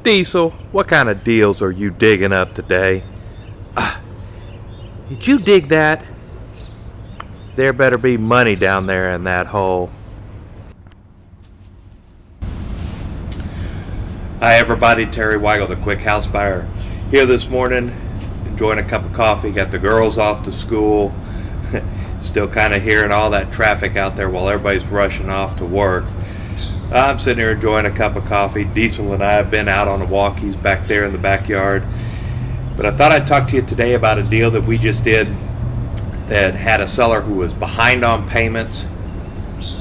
Diesel, what kind of deals are you digging up today? Did you dig that? There better be money down there in that hole. Hi everybody, Terry Weigel, the Quick House Buyer, here this morning, enjoying a cup of coffee. Got the girls off to school. Still kind of hearing all that traffic out there while everybody's rushing off to work. I'm sitting here enjoying a cup of coffee. Diesel and I have been out on a walk. He's back there in the backyard. But I thought I'd talk to you today about a deal that we just did that had a seller who was behind on payments,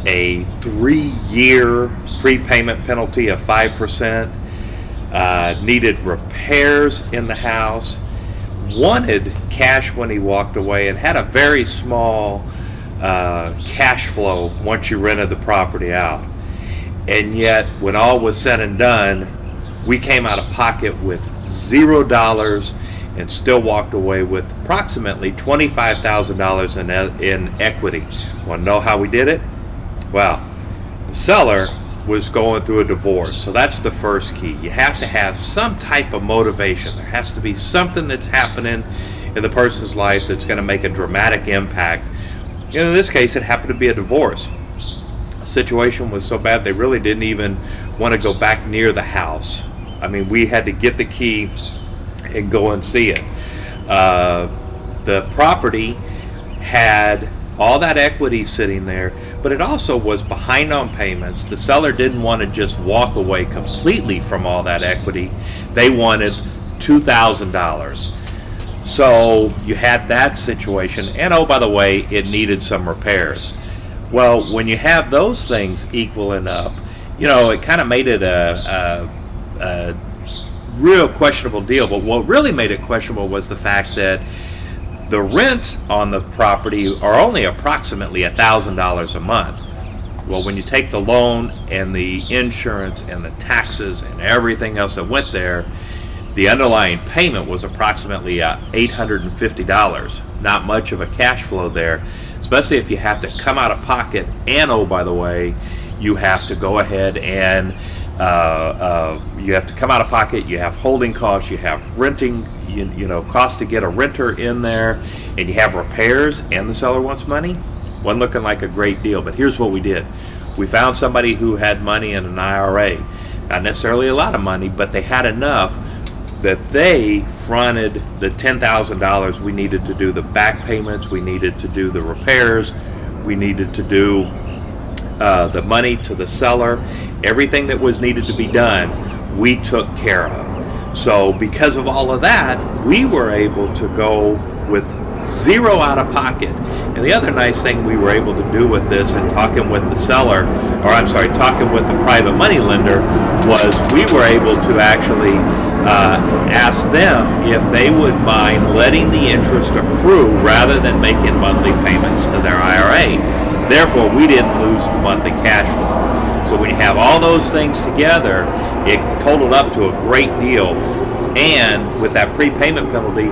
a 3-year prepayment penalty of 5%, needed repairs in the house, wanted cash when he walked away, and had a very small cash flow once you rented the property out. And yet, when all was said and done, we came out of pocket with $0 and still walked away with approximately $25,000 in equity. Want to know how we did it? Well, the seller was going through a divorce, so that's the first key. You have to have some type of motivation. There has to be something that's happening in the person's life that's going to make a dramatic impact. In this case, it happened to be a divorce. The situation was so bad they really didn't even want to go back near the house. I mean, we had to get the key and go and see it. The property had all that equity sitting there, but it also was behind on payments. The seller didn't want to just walk away completely from all that equity. They wanted $2,000. So you had that situation, and oh, by the way, it needed some repairs. Well, when you have those things equaling up, you know, it kind of made it a real questionable deal. But what really made it questionable was the fact that the rents on the property are only approximately $1,000 a month. Well, when you take the loan and the insurance and the taxes and everything else that went there, the underlying payment was approximately $850. Not much of a cash flow there, especially if you have to come out of pocket. And oh, by the way, you have to go ahead and you have to come out of pocket. You have holding costs, you have renting, you know, cost to get a renter in there, and you have repairs, and the seller wants money. Wasn't looking like a great deal. But here's what we did. We found somebody who had money in an IRA. Not necessarily a lot of money, but they had enough that they fronted the $10,000 we needed to do the back payments, we needed to do the repairs, we needed to do the money to the seller. Everything that was needed to be done, we took care of. So because of all of that, we were able to go with $0 out of pocket. And the other nice thing we were able to do with this and talking with the seller, or I'm sorry, talking with the private money lender, was we were able to actually ask them if they would mind letting the interest accrue rather than making monthly payments to their IRA. Therefore, we didn't lose the monthly cash flow. So when you have all those things together, it totaled up to a great deal. And with that prepayment penalty,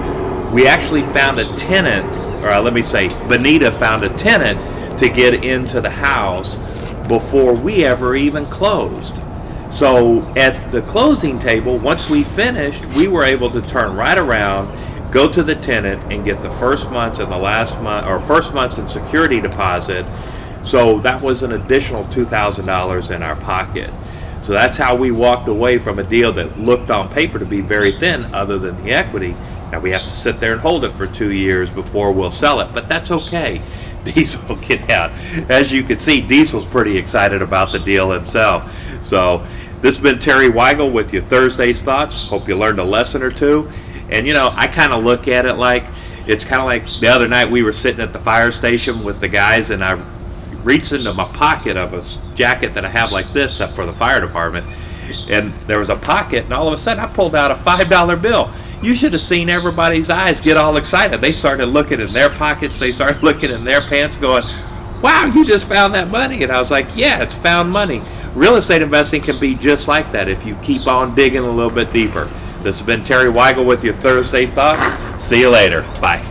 we actually found a tenant, or let me say, Bonita found a tenant to get into the house before we ever even closed. So at the closing table, once we finished, we were able to turn right around, go to the tenant, and get the first month's and the last month, or first month's and security deposit. So that was an additional $2,000 in our pocket. So that's how we walked away from a deal that looked on paper to be very thin, other than the equity. Now we have to sit there and hold it for 2 years before we'll sell it, but that's okay. Diesel will get out. As you can see, Diesel's pretty excited about the deal himself. So this has been Terry Weigel with your Thursday's Thoughts. Hope you learned a lesson or two. And you know, I kind of look at it like, it's kind of like the other night we were sitting at the fire station with the guys, and I reached into my pocket of a jacket that I have like this up for the fire department, and there was a pocket, and all of a sudden I pulled out a $5 bill. You should have seen everybody's eyes get all excited. They started looking in their pockets, they started looking in their pants going, wow, you just found that money. And I was like, yeah, it's found money. Real estate investing can be just like that if you keep on digging a little bit deeper. This has been Terry Weigel with your Thursday's Thoughts. See you later. Bye.